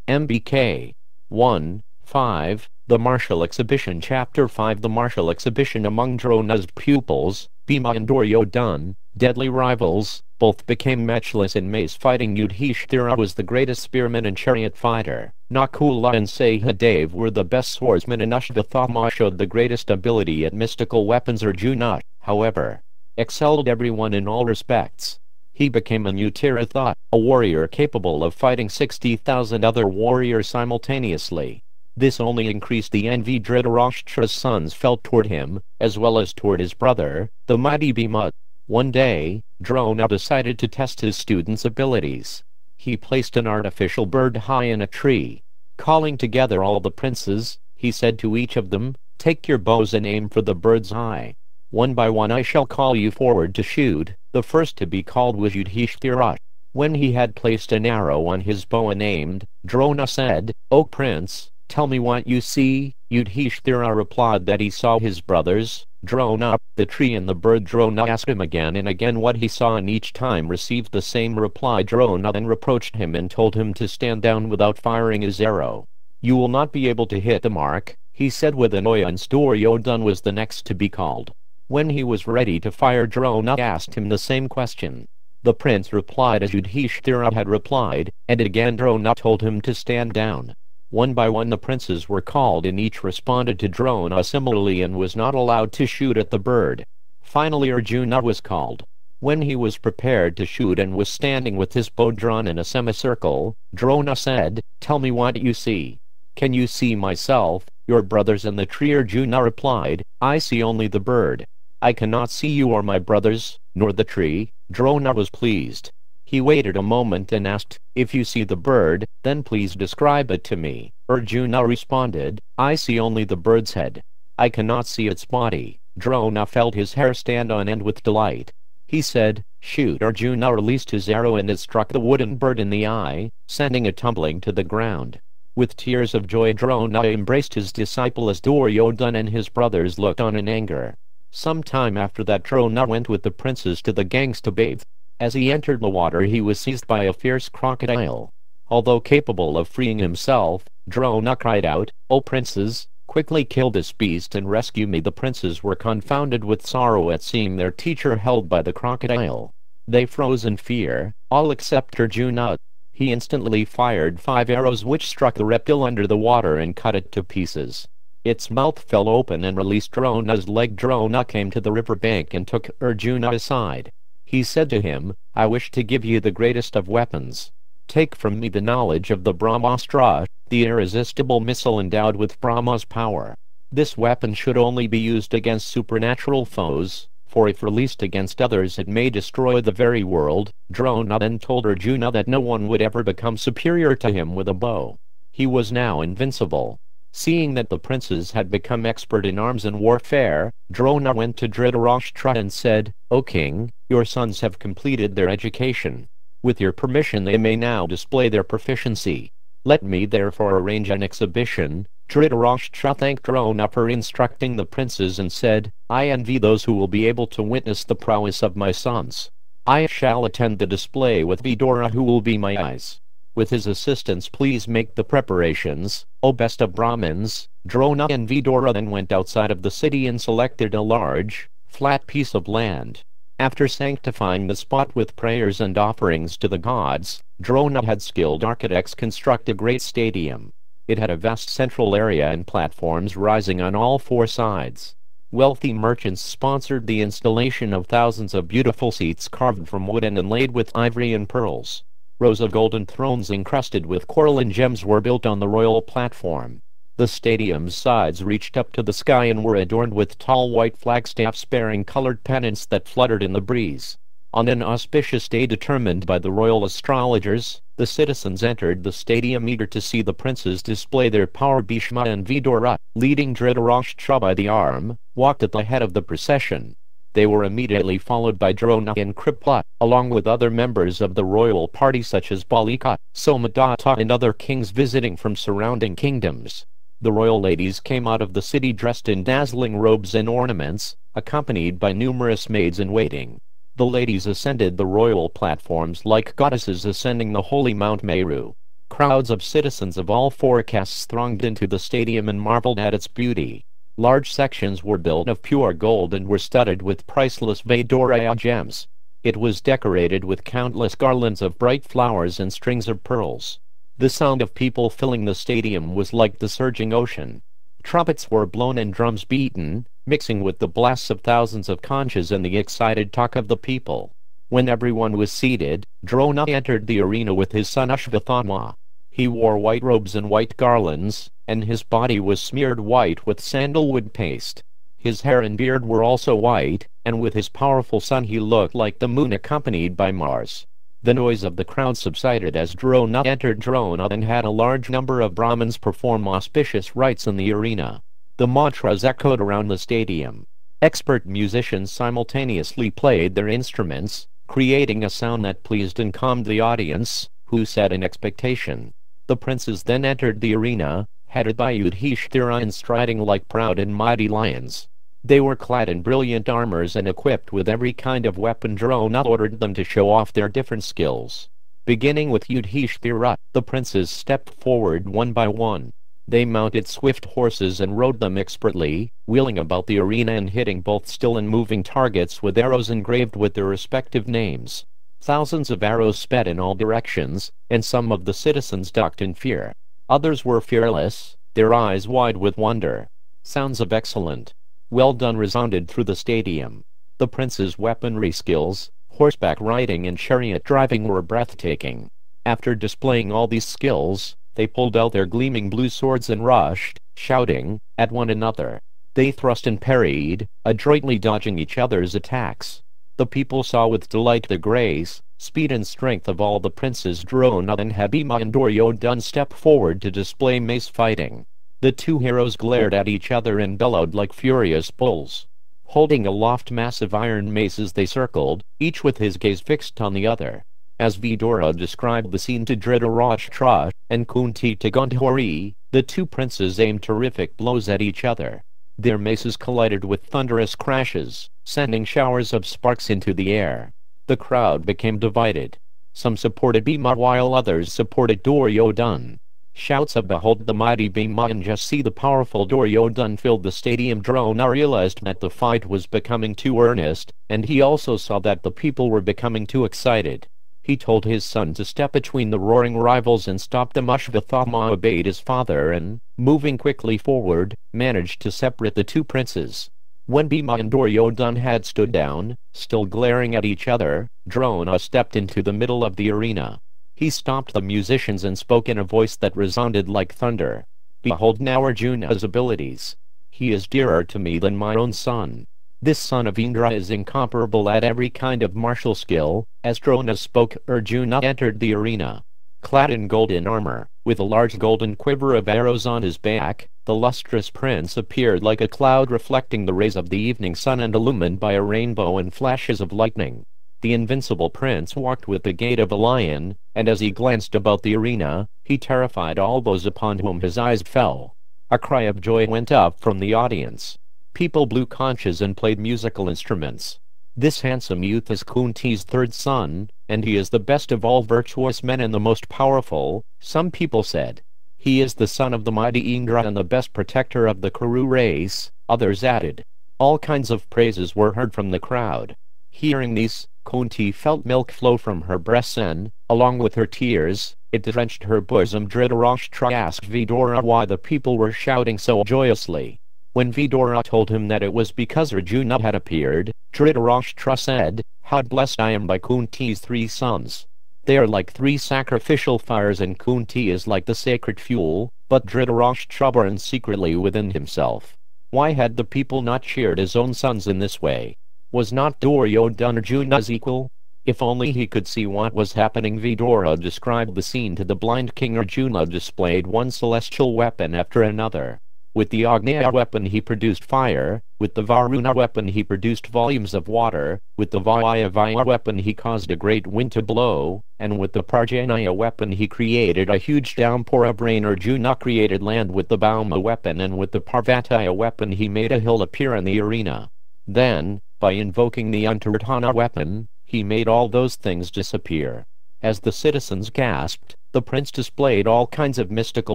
MBK 1, 5, The Martial Exhibition. Chapter 5. The martial exhibition among Drona's pupils. Bhima and Duryodhana, deadly rivals, both became matchless in mace fighting. Yudhishthira was the greatest spearman and chariot fighter. Nakula and Sahadev were the best swordsmen, and Ashvatthama showed the greatest ability at mystical weapons. Arjuna, however, excelled everyone in all respects. He became a Utiratha, a warrior capable of fighting 60,000 other warriors simultaneously. This only increased the envy Dhritarashtra's sons felt toward him, as well as toward his brother, the mighty Bhima. One day, Drona decided to test his students' abilities. He placed an artificial bird high in a tree. Calling together all the princes, he said to each of them, "Take your bows and aim for the bird's eye. One by one I shall call you forward to shoot." The first to be called was Yudhishthira. When he had placed an arrow on his bow and aimed, Drona said, "O prince, tell me what you see." Yudhishthira replied that he saw his brothers, Drona, the tree and the bird. Drona asked him again and again what he saw, and each time received the same reply. Drona then reproached him and told him to stand down without firing his arrow. "You will not be able to hit the mark," he said with annoyance. Duryodhana was the next to be called. When he was ready to fire, Drona asked him the same question. The prince replied as Yudhishthira had replied, and again Drona told him to stand down. One by one the princes were called, and each responded to Drona similarly and was not allowed to shoot at the bird. Finally Arjuna was called. When he was prepared to shoot and was standing with his bow drawn in a semicircle, Drona said, "Tell me what you see. Can you see myself, your brothers and the tree?" Arjuna replied, "I see only the bird. I cannot see you or my brothers, nor the tree." Drona was pleased. He waited a moment and asked, "If you see the bird, then please describe it to me." Arjuna responded, "I see only the bird's head. I cannot see its body." Drona felt his hair stand on end with delight. He said, "Shoot." Arjuna released his arrow and it struck the wooden bird in the eye, sending it tumbling to the ground. With tears of joy Drona embraced his disciple as Duryodhana and his brothers looked on in anger. Some time after that Drona went with the princes to the Ganges to bathe. As he entered the water he was seized by a fierce crocodile. Although capable of freeing himself, Drona cried out, "O princes, quickly kill this beast and rescue me." The princes were confounded with sorrow at seeing their teacher held by the crocodile. They froze in fear, all except Arjuna. He instantly fired 5 arrows which struck the reptile under the water and cut it to pieces. Its mouth fell open and released Drona's leg. Drona came to the river bank and took Arjuna aside. He said to him, "I wish to give you the greatest of weapons. Take from me the knowledge of the Brahmastra, the irresistible missile endowed with Brahma's power. This weapon should only be used against supernatural foes, for if released against others it may destroy the very world." Drona then told Arjuna that no one would ever become superior to him with a bow. He was now invincible. Seeing that the princes had become expert in arms and warfare, Drona went to Dhritarashtra and said, "O king, your sons have completed their education. With your permission they may now display their proficiency. Let me therefore arrange an exhibition." Dhritarashtra thanked Drona for instructing the princes and said, "I envy those who will be able to witness the prowess of my sons. I shall attend the display with Vidura, who will be my eyes. With his assistance please make the preparations, O best of Brahmins." Drona and Vidura then went outside of the city and selected a large, flat piece of land. After sanctifying the spot with prayers and offerings to the gods, Drona had skilled architects construct a great stadium. It had a vast central area and platforms rising on all 4 sides. Wealthy merchants sponsored the installation of thousands of beautiful seats carved from wood and inlaid with ivory and pearls. Rows of golden thrones encrusted with coral and gems were built on the royal platform. The stadium's sides reached up to the sky and were adorned with tall white flagstaffs bearing colored pennants that fluttered in the breeze. On an auspicious day determined by the royal astrologers, the citizens entered the stadium eager to see the princes display their power. Bhishma and Vidura, leading Dhritarashtra by the arm, walked at the head of the procession. They were immediately followed by Drona and Kripla, along with other members of the royal party such as Balika, Somadatta and other kings visiting from surrounding kingdoms. The royal ladies came out of the city dressed in dazzling robes and ornaments, accompanied by numerous maids-in-waiting. The ladies ascended the royal platforms like goddesses ascending the holy Mount Meru. Crowds of citizens of all four castes thronged into the stadium and marveled at its beauty. Large sections were built of pure gold and were studded with priceless Vedoraya gems. It was decorated with countless garlands of bright flowers and strings of pearls. The sound of people filling the stadium was like the surging ocean. Trumpets were blown and drums beaten, mixing with the blasts of thousands of conches and the excited talk of the people. When everyone was seated, Drona entered the arena with his son Ashvatthama. He wore white robes and white garlands, and his body was smeared white with sandalwood paste. His hair and beard were also white, and with his powerful son he looked like the moon accompanied by Mars. The noise of the crowd subsided as Drona entered. Drona then had a large number of Brahmins perform auspicious rites in the arena. The mantras echoed around the stadium. Expert musicians simultaneously played their instruments, creating a sound that pleased and calmed the audience, who sat in expectation. The princes then entered the arena, headed by Yudhishthira and striding like proud and mighty lions. They were clad in brilliant armors and equipped with every kind of weapon. Drona ordered them to show off their different skills. Beginning with Yudhishthira, the princes stepped forward one by one. They mounted swift horses and rode them expertly, wheeling about the arena and hitting both still and moving targets with arrows engraved with their respective names. Thousands of arrows sped in all directions, and some of the citizens ducked in fear. Others were fearless, their eyes wide with wonder. Sounds of excellent, well done resounded through the stadium. The prince's weaponry skills, horseback riding and chariot driving were breathtaking. After displaying all these skills, they pulled out their gleaming blue swords and rushed, shouting, at one another. They thrust and parried, adroitly dodging each other's attacks. The people saw with delight the grace, speed and strength of all the princes. Drona and Bhima and Duryodhana stepped forward to display mace fighting. The two heroes glared at each other and bellowed like furious bulls. Holding aloft massive iron maces they circled, each with his gaze fixed on the other. As Vidura described the scene to Dhritarashtra and Kunti to Gandhari, the two princes aimed terrific blows at each other. Their maces collided with thunderous crashes, sending showers of sparks into the air. The crowd became divided. Some supported Bhima while others supported Duryodhana. Shouts of "Behold the mighty Bhima" and "Just see the powerful Duryodhana" filled the stadium. Drona realized that the fight was becoming too earnest, and he also saw that the people were becoming too excited. He told his son to step between the roaring rivals and stop them. Ashvatthama obeyed his father and, moving quickly forward, managed to separate the two princes. When Bhima and Duryodhana had stood down, still glaring at each other, Drona stepped into the middle of the arena. He stopped the musicians and spoke in a voice that resounded like thunder. "Behold now Arjuna's abilities. He is dearer to me than my own son. This son of Indra is incomparable at every kind of martial skill." As Drona spoke, Arjuna entered the arena. Clad in golden armor, with a large golden quiver of arrows on his back, the lustrous prince appeared like a cloud reflecting the rays of the evening sun and illumined by a rainbow and flashes of lightning. The invincible prince walked with the gait of a lion, and as he glanced about the arena, he terrified all those upon whom his eyes fell. A cry of joy went up from the audience. People blew conches and played musical instruments. This handsome youth is Kunti's third son, and he is the best of all virtuous men and the most powerful, some people said. He is the son of the mighty Indra and the best protector of the Kuru race, others added. All kinds of praises were heard from the crowd. Hearing these, Kunti felt milk flow from her breasts and, along with her tears, it drenched her bosom. Dhritarashtra asked Vidura why the people were shouting so joyously. When Vidura told him that it was because Arjuna had appeared, Dhritarashtra said, "How blessed I am by Kunti's three sons. They are like three sacrificial fires and Kunti is like the sacred fuel." But Dhritarashtra burned secretly within himself. Why had the people not cheered his own sons in this way? Was not Duryodhana Arjuna's equal? If only he could see what was happening. Vidura described the scene to the blind king. Arjuna displayed one celestial weapon after another. With the Agneya weapon he produced fire, with the Varuna weapon he produced volumes of water, with the Vayavaya weapon he caused a great wind to blow, and with the Parjanaya weapon he created a huge downpour of rain. Arjuna created land with the Bhauma weapon, and with the Parvataya weapon he made a hill appear in the arena. Then, by invoking the Antarthana weapon, he made all those things disappear. As the citizens gasped, The prince displayed all kinds of mystical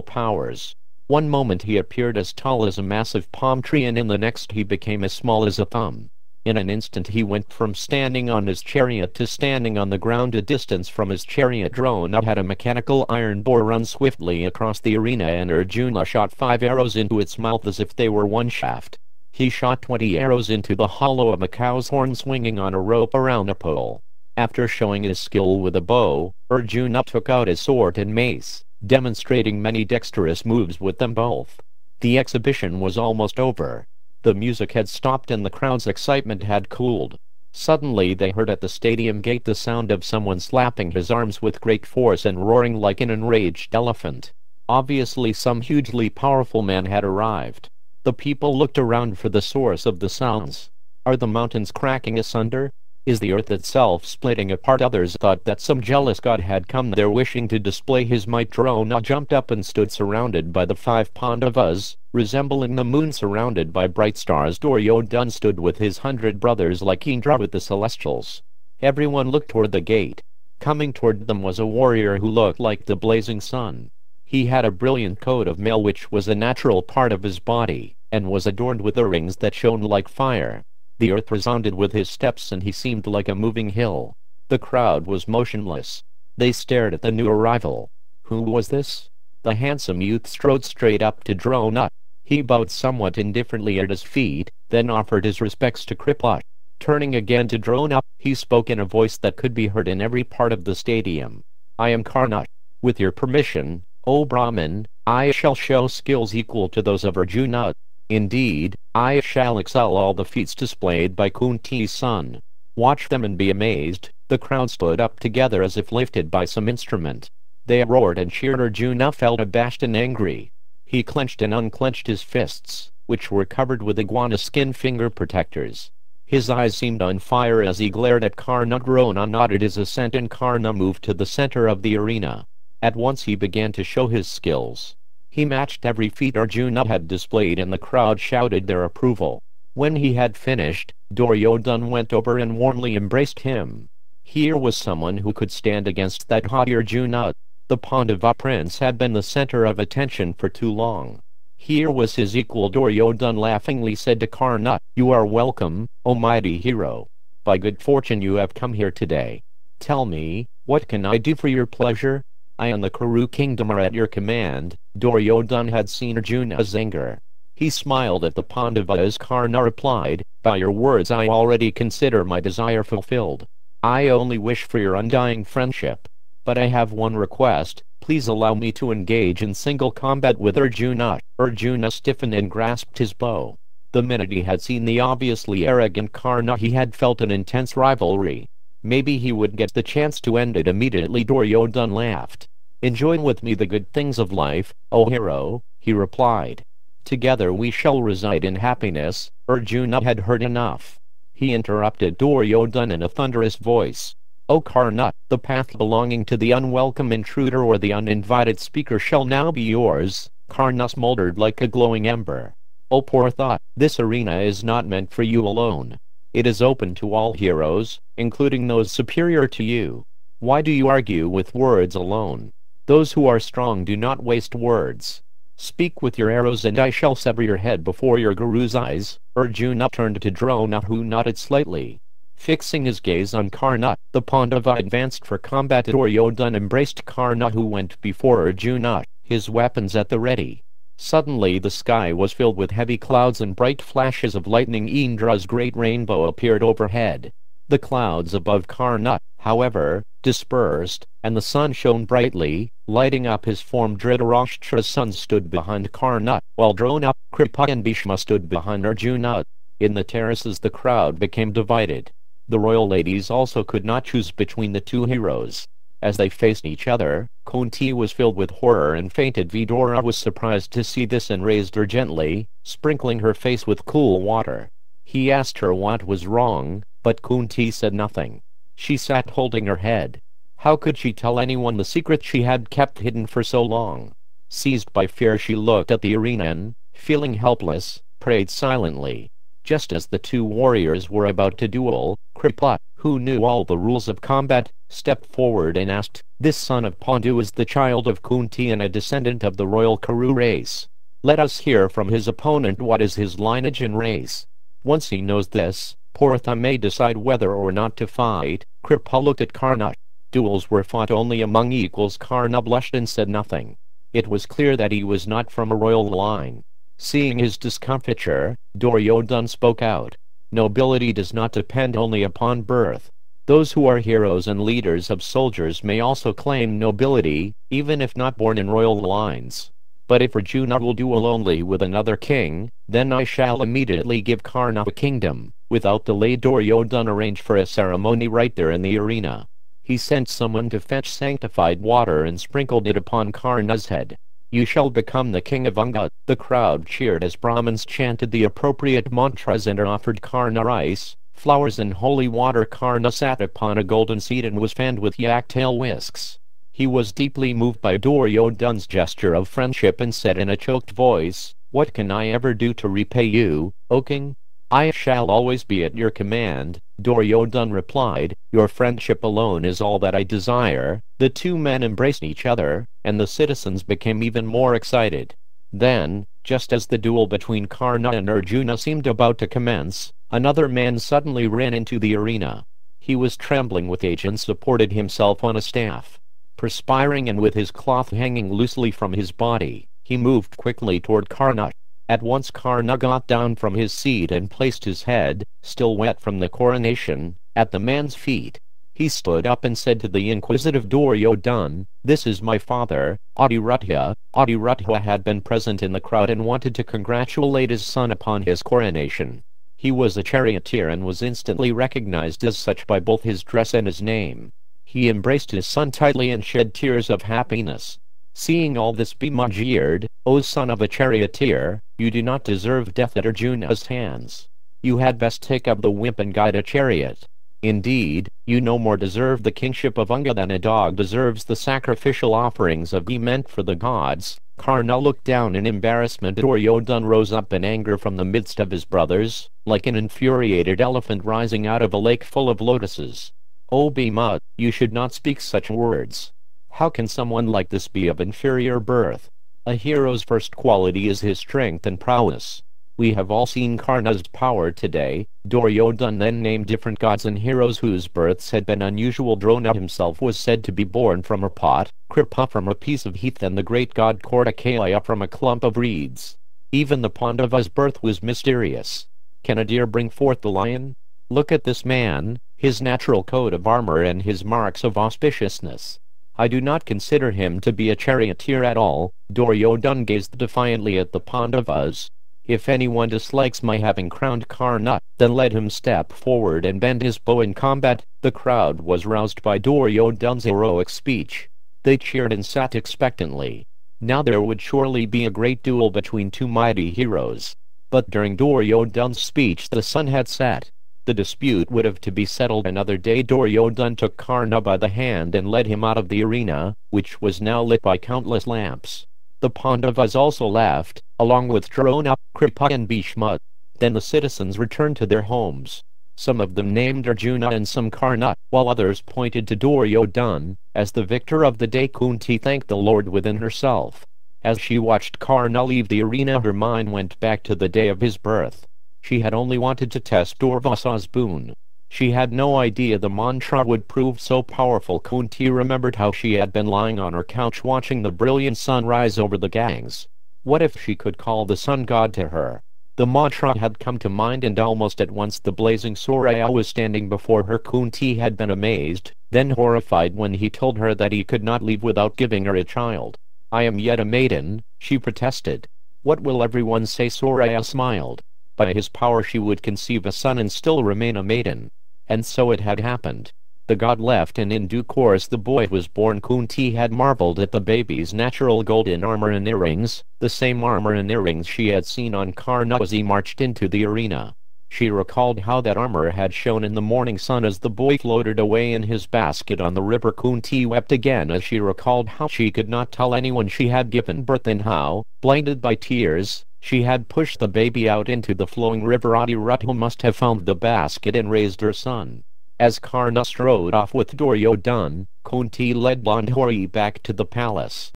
powers. One moment he appeared as tall as a massive palm tree, and in the next he became as small as a thumb. In an instant he went from standing on his chariot to standing on the ground. A distance from his chariot, Drona had a mechanical iron boar run swiftly across the arena, and Arjuna shot 5 arrows into its mouth as if they were one shaft. He shot 20 arrows into the hollow of a cow's horn swinging on a rope around a pole. After showing his skill with a bow, Arjuna took out his sword and mace, demonstrating many dexterous moves with them both. The exhibition was almost over. The music had stopped and the crowd's excitement had cooled. Suddenly they heard at the stadium gate the sound of someone slapping his arms with great force and roaring like an enraged elephant. Obviously some hugely powerful man had arrived. The people looked around for the source of the sounds. Are the mountains cracking asunder? Is the earth itself splitting apart? Others thought that some jealous god had come there wishing to display his might. Drona jumped up and stood surrounded by the 5 Pandavas, resembling the moon surrounded by bright stars. Duryodhana stood with his 100 brothers like Indra with the celestials. Everyone looked toward the gate. Coming toward them was a warrior who looked like the blazing sun. He had a brilliant coat of mail which was a natural part of his body, and was adorned with earrings that shone like fire. The earth resounded with his steps and he seemed like a moving hill. The crowd was motionless. They stared at the new arrival. Who was this? The handsome youth strode straight up to Drona. He bowed somewhat indifferently at his feet, then offered his respects to Kṛṣṇa. Turning again to Drona, he spoke in a voice that could be heard in every part of the stadium. I am Kṛṣṇa. With your permission, O Brahmin, I shall show skills equal to those of Arjuna. Indeed, I shall excel all the feats displayed by Kunti's son. Watch them and be amazed. The crowd stood up together as if lifted by some instrument. They roared and cheered. Arjuna felt abashed and angry. He clenched and unclenched his fists, which were covered with iguana skin finger protectors. His eyes seemed on fire as he glared at Kṛṣṇa. Drona nodded his assent and Kṛṣṇa moved to the center of the arena. At once he began to show his skills. He matched every feat Arjuna had displayed and the crowd shouted their approval. When he had finished, Duryodhana went over and warmly embraced him. Here was someone who could stand against that haughty Arjuna. The Pandava prince had been the center of attention for too long. Here was his equal. Duryodhana laughingly said to Kṛṣṇa, You are welcome, O mighty hero. By good fortune you have come here today. Tell me, what can I do for your pleasure? I and the Kuru kingdom are at your command. Duryodhana had seen Arjuna's anger. He smiled at the Pandavas. Kṛṣṇa replied, By your words I already consider my desire fulfilled. I only wish for your undying friendship. But I have one request, please allow me to engage in single combat with Arjuna. Arjuna stiffened and grasped his bow. The minute he had seen the obviously arrogant Kṛṣṇa he had felt an intense rivalry. Maybe he would get the chance to end it immediately. Duryodhana laughed. Enjoy with me the good things of life, O hero, he replied. Together we shall reside in happiness. Arjuna had heard enough. He interrupted Duryodhana in a thunderous voice. O Kṛṣṇa, the path belonging to the unwelcome intruder or the uninvited speaker shall now be yours. Kṛṣṇa smoldered like a glowing ember. O poor thought, this arena is not meant for you alone. It is open to all heroes, including those superior to you. Why do you argue with words alone? Those who are strong do not waste words. Speak with your arrows and I shall sever your head before your guru's eyes. Arjuna turned to Drona who nodded slightly. Fixing his gaze on Kṛṣṇa, the Pandava advanced for combat. Duryodhana embraced Kṛṣṇa who went before Arjuna, his weapons at the ready. Suddenly the sky was filled with heavy clouds and bright flashes of lightning. Indra's great rainbow appeared overhead. The clouds above Kṛṣṇa, however, dispersed, and the sun shone brightly, lighting up his form. Dhritarashtra's son stood behind Kṛṣṇa, while Drona, Kripa and Bhishma stood behind Arjuna. In the terraces the crowd became divided. The royal ladies also could not choose between the two heroes. As they faced each other, Kunti was filled with horror and fainted. Vidura was surprised to see this and raised her gently, sprinkling her face with cool water. He asked her what was wrong, but Kunti said nothing. She sat holding her head. How could she tell anyone the secret she had kept hidden for so long? Seized by fear she looked at the arena and, feeling helpless, prayed silently. Just as the two warriors were about to duel, Kripa, who knew all the rules of combat, stepped forward and asked, "This son of Pandu is the child of Kunti and a descendant of the royal Kuru race. Let us hear from his opponent what is his lineage and race. Once he knows this, Partha may decide whether or not to fight." Kripa looked at Kṛṣṇa. Duels were fought only among equals. Kṛṣṇa blushed and said nothing. It was clear that he was not from a royal line. Seeing his discomfiture, Duryodhana spoke out. Nobility does not depend only upon birth. Those who are heroes and leaders of soldiers may also claim nobility, even if not born in royal lines. But if Arjuna will duel only with another king, then I shall immediately give Kṛṣṇa a kingdom. Without delay, Duryodhana arranged for a ceremony right there in the arena. He sent someone to fetch sanctified water and sprinkled it upon Kṛṣṇa's head. "You shall become the king of Anga." The crowd cheered as Brahmins chanted the appropriate mantras and offered Kṛṣṇa rice, flowers and holy water. Kṛṣṇa sat upon a golden seat and was fanned with yak tail whisks. He was deeply moved by Duryodhana's gesture of friendship and said in a choked voice, "What can I ever do to repay you, O king? I shall always be at your command." Duryodhana replied, "Your friendship alone is all that I desire." The two men embraced each other, and the citizens became even more excited. Then, just as the duel between Kṛṣṇa and Arjuna seemed about to commence, another man suddenly ran into the arena. He was trembling with age and supported himself on a staff. Perspiring and with his cloth hanging loosely from his body, he moved quickly toward Kṛṣṇa. At once Kṛṣṇa got down from his seat and placed his head, still wet from the coronation, at the man's feet. He stood up and said to the inquisitive Duryodhana, "This is my father, Adiratha." Adiratha had been present in the crowd and wanted to congratulate his son upon his coronation. He was a charioteer and was instantly recognized as such by both his dress and his name. He embraced his son tightly and shed tears of happiness. Seeing all this, Bhima jeered, "O son of a charioteer, you do not deserve death at Arjuna's hands. You had best take up the whip and guide a chariot. Indeed, you no more deserve the kingship of Anga than a dog deserves the sacrificial offerings of ghee meant for the gods." Kṛṣṇa looked down in embarrassment. Duryodhana rose up in anger from the midst of his brothers, like an infuriated elephant rising out of a lake full of lotuses. "O Bhima, you should not speak such words. How can someone like this be of inferior birth? A hero's first quality is his strength and prowess. We have all seen Kṛṣṇa's power today." Duryodhana then named different gods and heroes whose births had been unusual. Drona himself was said to be born from a pot, Kripa from a piece of heath, and the great god Kartikaya from a clump of reeds. Even the Pandava's birth was mysterious. Can a deer bring forth the lion? Look at this man, his natural coat of armor and his marks of auspiciousness. I do not consider him to be a charioteer at all." Duryodhana gazed defiantly at the Pandavas. "If anyone dislikes my having crowned Kṛṣṇa, then let him step forward and bend his bow in combat." The crowd was roused by Duryodhana's heroic speech. They cheered and sat expectantly. Now there would surely be a great duel between two mighty heroes. But during Duryodhana's speech the sun had set. The dispute would have to be settled another day. Duryodhana took Kṛṣṇa by the hand and led him out of the arena, which was now lit by countless lamps. The Pandavas also left, along with Drona, Kripa and Bhishma. Then the citizens returned to their homes. Some of them named Arjuna and some Kṛṣṇa, while others pointed to Duryodhana as the victor of the day. Kunti thanked the Lord within herself. As she watched Kṛṣṇa leave the arena, her mind went back to the day of his birth. She had only wanted to test Durvasa's boon. She had no idea the mantra would prove so powerful. Kunti remembered how she had been lying on her couch watching the brilliant sun rise over the Ganges. What if she could call the sun god to her? The mantra had come to mind, and almost at once the blazing Surya was standing before her. Kunti had been amazed, then horrified when he told her that he could not leave without giving her a child. "I am yet a maiden," she protested. "What will everyone say?" Surya smiled. By his power she would conceive a son and still remain a maiden. And so it had happened. The god left, and in due course the boy was born. Kunti had marveled at the baby's natural golden armor and earrings, the same armor and earrings she had seen on Kṛṣṇa as he marched into the arena. She recalled how that armor had shone in the morning sun as the boy floated away in his basket on the river. Kunti wept again as she recalled how she could not tell anyone she had given birth, and how, blinded by tears, she had pushed the baby out into the flowing river. Adiratha must have found the basket and raised her son. As Kṛṣṇa strode off with Duryodhana, Kunti led Gandhari back to the palace.